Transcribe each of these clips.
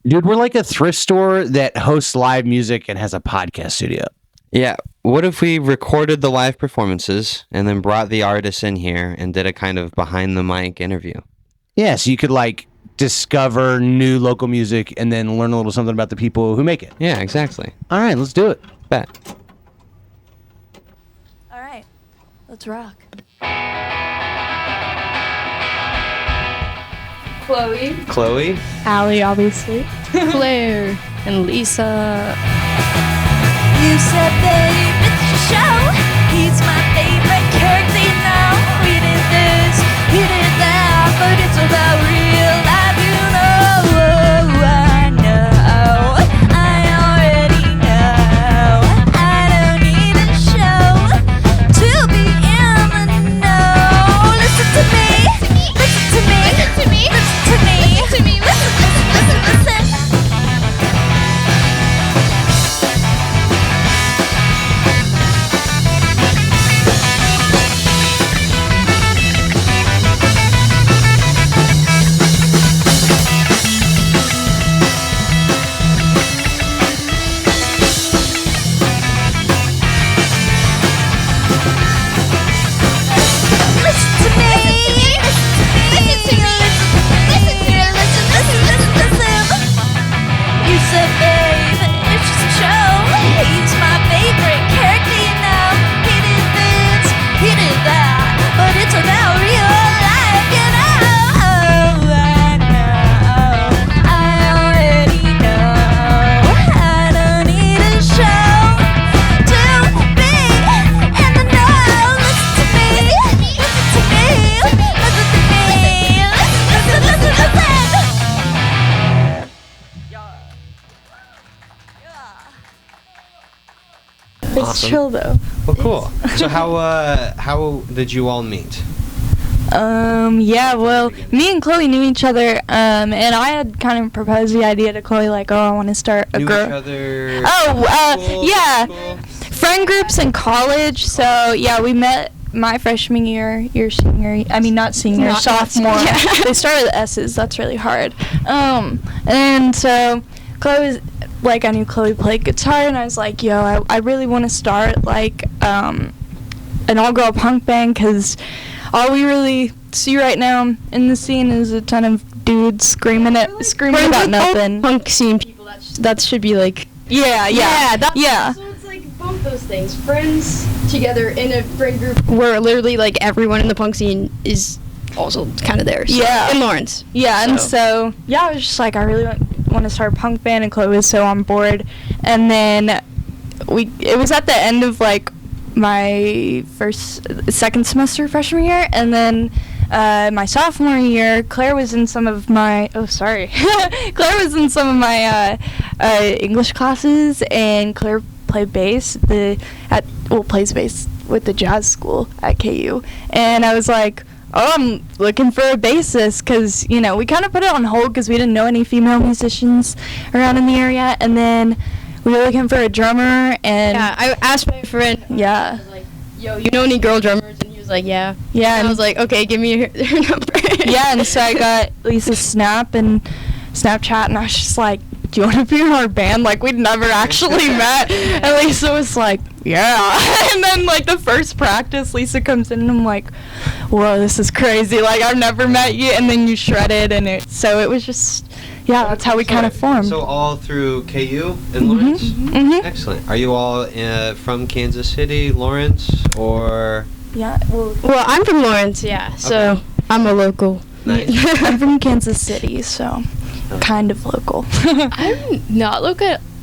Dude, we're like a thrift store that hosts live music and has a podcast studio. Yeah. What if we recorded the live performances and then brought the artists in here and did a kind of behind the mic interview? Yeah, so you could like discover new local music and then learn a little something about the people who make it. Yeah, exactly. All right, let's do it. Bet. All right, let's rock. Chloe? Allie, obviously. Claire. And Lisa. You said, babe, it's your show. He's my favorite character, you know. He did this, he did that, but it's about real life, you know. I know, I already know. I don't need a show to be in the know. Listen to me, listen to me, listen to me, listen to me, listen to me, listen. It's chill though. Well, cool. So how did you all meet? Yeah, well, me and Chloe knew each other, and I had kind of proposed the idea to Chloe, like, oh, I want to start a Knew girl. each other? Yeah. School? Friend groups in college, so, yeah, we met my freshman year, your senior, I mean, not senior, sophomore. Yeah. They started with S's, that's really hard. And so, Chloe was, like, I knew Chloe played guitar, and I was like, yo, I really want to start, like, an all-girl punk band, because all we really see right now in the scene is a ton of dudes screaming about nothing. Punk scene people, that should be like... Yeah. So it's like both those things. Friends together in a friend group where literally like everyone in the punk scene is also kind of there. So. Yeah. In Lawrence. Yeah, and so, yeah, I was just like, I really want to start a punk band, and Chloe was so on board. And then it was at the end of, like, my second semester freshman year, and then my sophomore year, Claire was in some of my, Claire was in some of my English classes, and Claire played bass plays bass with the jazz school at KU, and I was like, oh, I'm looking for a bassist, because, you know, we kind of put it on hold because we didn't know any female musicians around in the area, and then we were looking for a drummer, and... Yeah, I asked my friend. Yeah. I was like, yo, you know any girl drummers? And he was like, yeah. Yeah. And I was like, okay, give me her number. Yeah, and so I got Lisa's Snap and Snapchat, and I was just like, do you want to be in our band? Like, we'd never actually met. And Lisa was like, yeah. And then, like, the first practice, Lisa comes in, and I'm like, whoa, this is crazy. Like, I've never met you. And then you shredded, and so it was just... Yeah, that's how we kind of formed. So all through KU in Lawrence? Mm-hmm. Excellent. Are you all from Kansas City, Lawrence, or? Yeah, well, I'm from Lawrence, yeah, so Okay. I'm a local. Nice. I'm from Kansas City, so kind of local. I'm not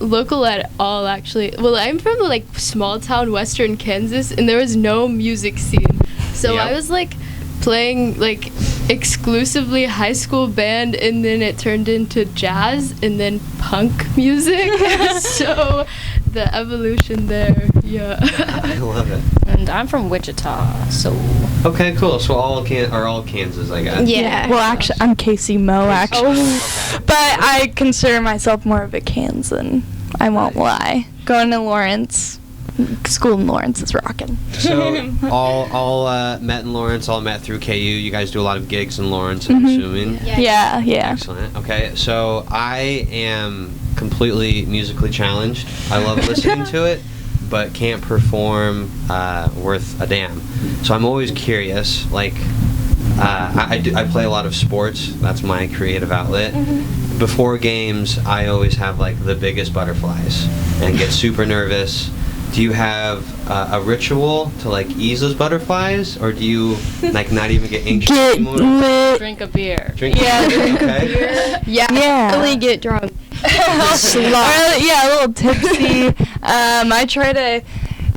local at all, actually. Well, I'm from, like, small town western Kansas, and there was no music scene. So Yep. I was, like, playing, like, exclusively high school band, and then it turned into jazz and then punk music. So the evolution there, yeah. I love it. And I'm from Wichita, so... Okay, cool. So all Kansas, I guess. Yeah. Well, actually, I'm Casey Mo, actually. Okay. But I consider myself more of a Kansan. I won't lie. Going to Lawrence, school in Lawrence is rocking. So all met in Lawrence, all met through KU. You guys do a lot of gigs in Lawrence, I'm assuming. Yeah. Excellent. Okay, so I am completely musically challenged. I love listening to it, but can't perform worth a damn. So I'm always curious. Like, I play a lot of sports. That's my creative outlet. Before games, I always have like the biggest butterflies and get super nervous. Do you have a ritual to like ease those butterflies, or do you like not even get anxious anymore? Drink a beer. Drink Yeah. beer, okay. Yeah. Really get drunk. Yeah, a little tipsy. I try to.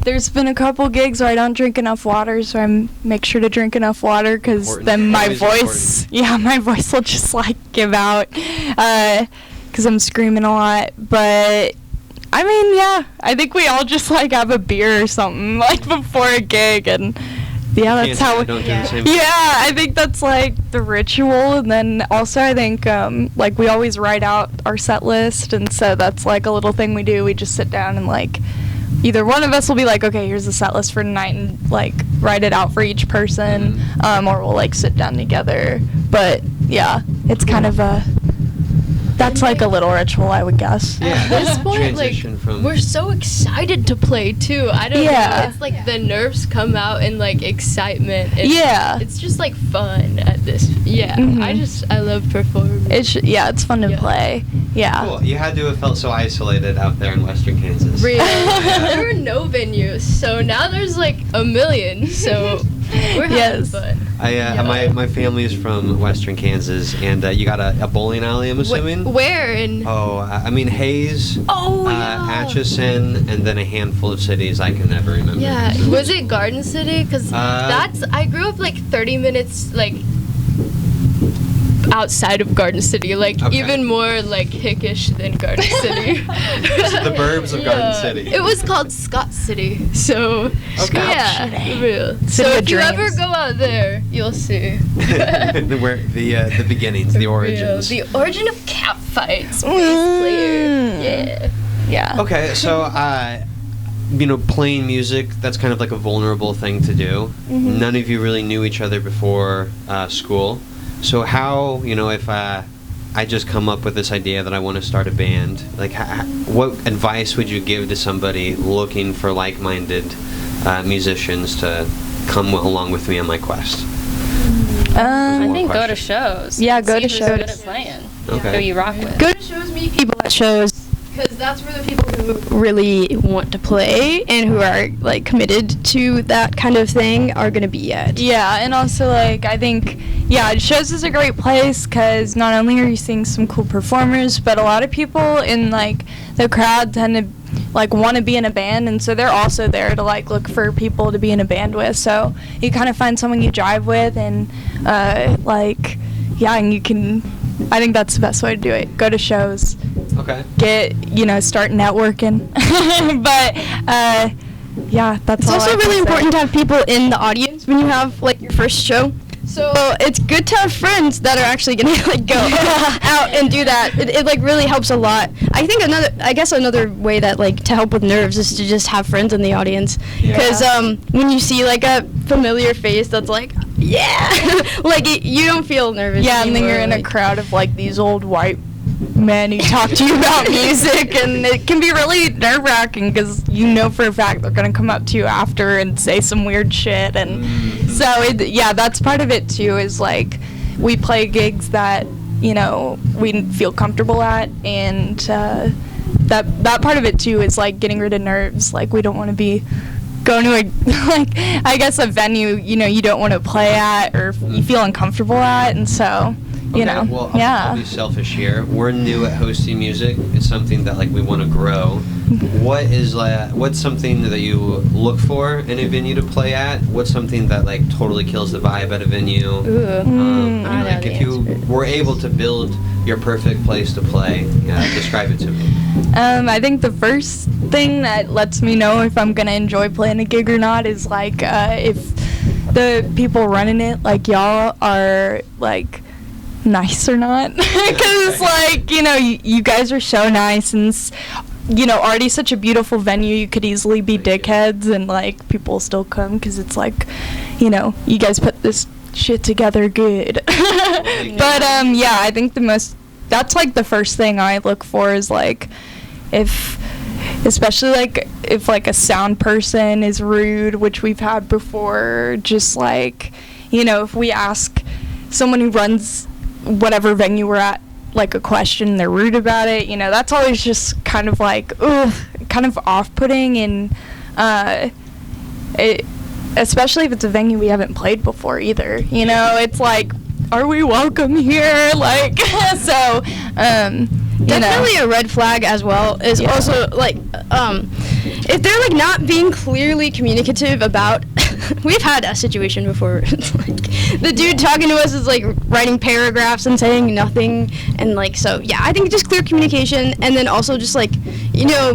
There's been a couple gigs where I don't drink enough water, so I make sure to drink enough water because Important. then my Always voice, my voice will just like give out because I'm screaming a lot. But I mean, yeah, I think we all just like have a beer or something like before a gig, and yeah, Can't that's say how. I don't do the same. Yeah, I think that's like the ritual, and then also I think like we always write out our set list, and so that's like a little thing we do. We just sit down and like either one of us will be like, okay, here's the set list for tonight, and like write it out for each person, or we'll like sit down together. But yeah, it's kind of that's like a little ritual, I would guess. Yeah. At this point, like, Transition from- we're so excited to play too. I don't Yeah. know. It's like the nerves come out in like excitement. And Yeah. It's just like fun at this. Yeah. Mhm. I love performing. It's fun to Yeah. play. Yeah. Cool. You had to have felt so isolated out there in Western Kansas. Real. There were no venues, so now there's like a million. So we're having Yes. fun. My family is from Western Kansas, and you got a bowling alley, I'm assuming? Where in? I mean Hayes, Atchison, and then a handful of cities I can never remember. Yeah, was it Garden City? Because I grew up like 30 minutes like outside of Garden City, like Okay. even more like hickish than Garden City. The burbs of Garden City. It was called Scott City, so yeah, real. City So of if you ever dreams. go out there, you'll see. Where the beginnings, the origins. The origin of cat fights. Bass Mm. player. Yeah. Yeah. Okay, so playing music, that's kind of like a vulnerable thing to do. None of you really knew each other before school. So how, if I just come up with this idea that I want to start a band, like what advice would you give to somebody looking for like-minded musicians to come along with me on my quest? I One think go to question. shows. Yeah, and go see to who's good shows. at playing. Okay. Who you rock with. Go to shows, meet people at shows, because that's where the people who really want to play and who are like committed to that kind of thing are gonna be at. Yeah, and also like I think shows is a great place because not only are you seeing some cool performers, but a lot of people in like the crowd tend to like want to be in a band, and so they're also there to like look for people to be in a band with. So you kind of find someone you jive with, and and you can. I think that's the best way to do it. Go to shows. Okay. Get start networking. But that's It's all also I can really say. important to have people in the audience when you have like your first show. So it's good to have friends that are actually gonna like go out and do that. It like really helps a lot. I think another way that like to help with nerves is to just have friends in the audience. Because when you see like a familiar face that's like you don't feel nervous. Yeah, and then anymore, you're in a like- crowd of like these old white men who talk to you about music, and it can be really nerve-wracking because you know for a fact they're gonna come up to you after and say some weird shit, and so that's part of it too. Is like we play gigs that we feel comfortable at, and that part of it too is like getting rid of nerves. Like we don't want to be going to a venue you don't want to play at or you feel uncomfortable at, and so Well, I'll be selfish here. We're new at hosting music. It's something that like we want to grow. What's something that you look for in a venue to play at? What's something that like totally kills the vibe at a venue? I know Like the if you were able to build your perfect place to play, describe it to me. I think the first thing that lets me know if I'm gonna enjoy playing a gig or not is like if the people running it, like y'all, are like nice or not. Because like you guys are so nice, and already such a beautiful venue. You could easily be dickheads and like people still come because it's like, you guys put this shit together good. But yeah, I think that's like the first thing I look for is like especially like if like a sound person is rude, which we've had before, just like, if we ask someone who runs whatever venue we're at like a question, they're rude about it, that's always just kind of like, kind of off-putting, and especially if it's a venue we haven't played before either, it's like, are we welcome here? Like, so, definitely a red flag as well is also like if they're like not being clearly communicative about we've had a situation before where it's like the dude talking to us is like writing paragraphs and saying nothing, and like, so yeah, I think just clear communication, and then also just like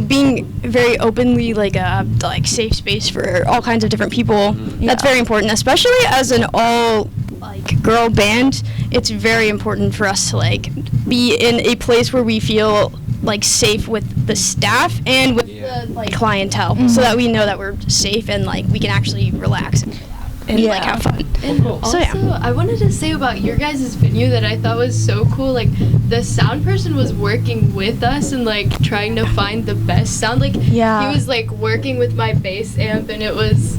being very openly like a safe space for all kinds of different people. That's very important, especially as an all like girl band. It's very important for us to like be in a place where we feel like safe with the staff and with the like clientele, so that we know that we're safe and like we can actually relax and like have fun. And also, I wanted to say about your guys' venue that I thought was so cool. Like, the sound person was working with us and like trying to find the best sound. Like, he was like working with my bass amp, and it was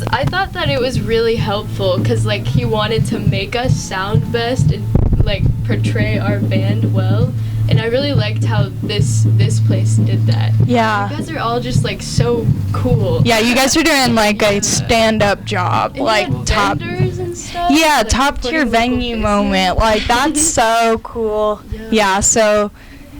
I thought that it was really helpful because like he wanted to make us sound best and like portray our band well. And I really liked how this place did that. Yeah. You guys are all just like so cool. Yeah, you guys are doing like a stand-up job, And like top vendors and stuff. Yeah, like, top tier putting venue local moment. Like, that's so cool. Yeah, so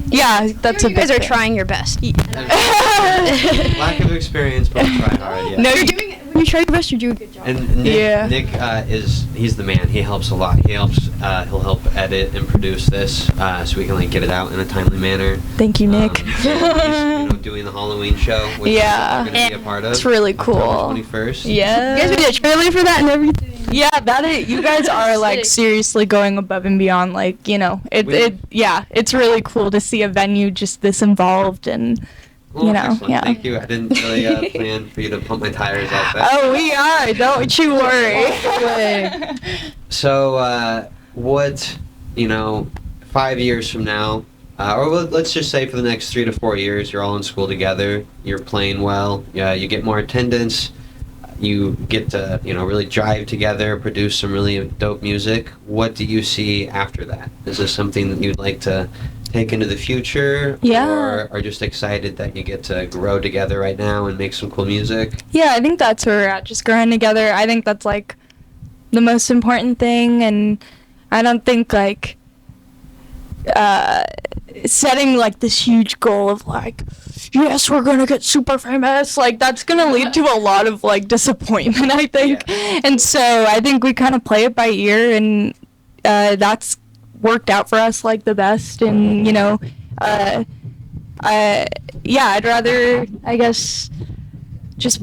yeah, that's a you big guys are thing. trying your best. Lack of experience, but try hard. Yeah. No, You're doing it. When you try your best, you do a good job. And Nick he's the man. He helps a lot. He'll help edit and produce this, so we can like get it out in a timely manner. Thank you, Nick. He's doing the Halloween show, which we're going to be a part of. It's really cool. October 21st. Yeah. You guys did a trailer for that and everything. Yeah, you guys are like seriously going above and beyond. Like, it's really cool to see a venue just this involved and. Well, excellent. Thank you. I didn't really plan for you to pump my tires like that. Oh, we are. Don't you worry. So, what, 5 years from now, or let's just say for the next 3 to 4 years, you're all in school together, you're playing well, you get more attendance, you get to, really drive together, produce some really dope music. What do you see after that? Is this something that you'd like to take into the future? Yeah. Or are just excited that you get to grow together right now and make some cool music? Yeah, I think that's where we're at, just growing together. I think that's like the most important thing, and I don't think like setting like this huge goal of like, yes, we're gonna get super famous, like that's gonna lead to a lot of like disappointment, I think. And so I think we kind of play it by ear, and that's worked out for us like the best. And I'd rather, I guess, just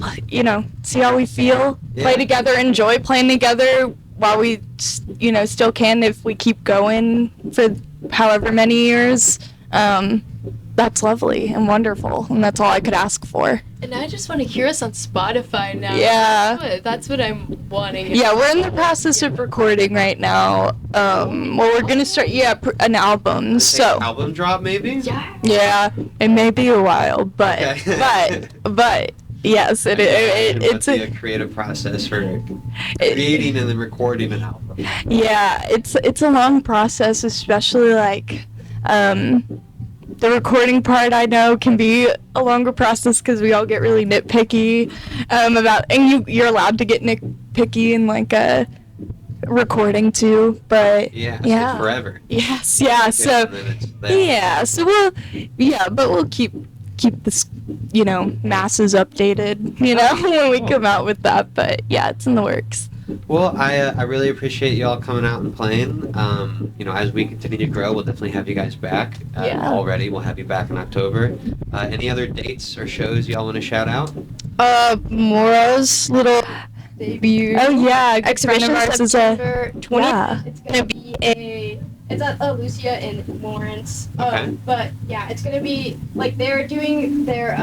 see how we feel, play together, enjoy playing together while we still can, if we keep going for however many years. That's lovely and wonderful, and that's all I could ask for. And I just want to hear us on Spotify now. Yeah. That's what I'm wanting. Yeah, we're in the process of recording right now. We're gonna start an album. So album drop maybe? yeah, it may be a while, but Okay. but yes, it's a creative process for creating and then recording an album. Yeah, it's a long process, especially like the recording part. I know can be a longer process because we all get really nitpicky and you're allowed to get nitpicky in like a recording too, but it's forever. Yes, yeah. So we'll keep this masses updated when we come out with that, but yeah, it's in the works. Well, I really appreciate you all coming out and playing. As we continue to grow, we'll definitely have you guys back. Already, we'll have you back in October. Any other dates or shows y'all want to shout out? Mora's little debut. Oh yeah, Exhibition friend of ours is September 20th. yeah. It's gonna be It's at Lucia in Lawrence. Okay. But yeah, it's gonna be like they're doing their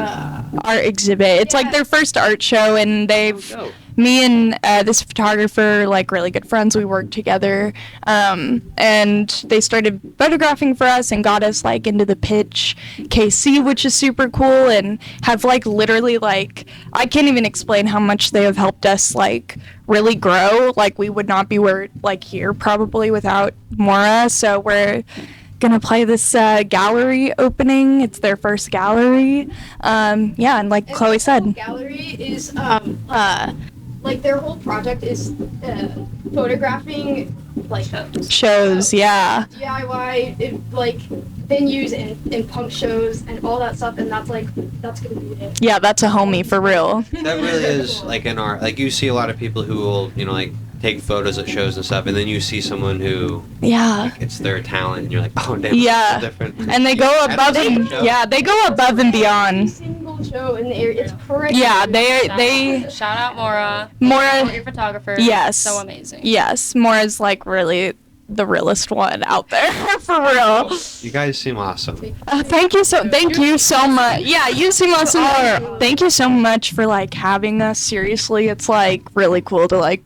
art exhibit. It's like their first art show, and they've Oh, me and this photographer, like really good friends, we worked together, and they started photographing for us and got us like into the pitch KC, which is super cool, and have like literally like I can't even explain how much they have helped us like really grow. Like we would not be where like here probably without Mora. So we're gonna play this gallery opening. It's their first gallery. Yeah, and like Chloe said, gallery is like their whole project is photographing like shows. Yeah. DIY like venues and punk shows and all that stuff, and that's gonna be it. Yeah, that's a homie for real. that really is like an art. Like you see a lot of people who will, you know, like take photos at shows and stuff, and then you see someone who Yeah. it's their talent, and you're like, oh damn, Yeah. it's so different. And they go above and they go above and Every beyond. single show in the area, it's pretty. Yeah, they Shout out Mora. Mora. Your photographer. Yes. So amazing. Yes, Mora's like really the realest one out there for real. You guys seem awesome. Thank you so much. Yeah, you seem awesome. Thank you so much for like having us. Seriously, it's like really cool to like,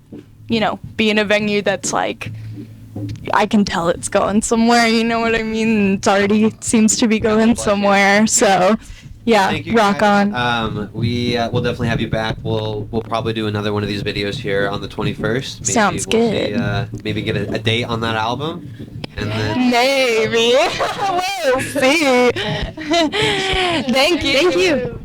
you know, be in a venue that's like I can tell it's going somewhere, you know what I mean? It already seems to be going somewhere. So yeah, Thank you rock guys. on. We'll definitely have you back. We'll probably do another one of these videos here on the 21st. Maybe Sounds we'll good. See, maybe get a date on that album, and then Maybe. We'll see. Thank you. Thank you.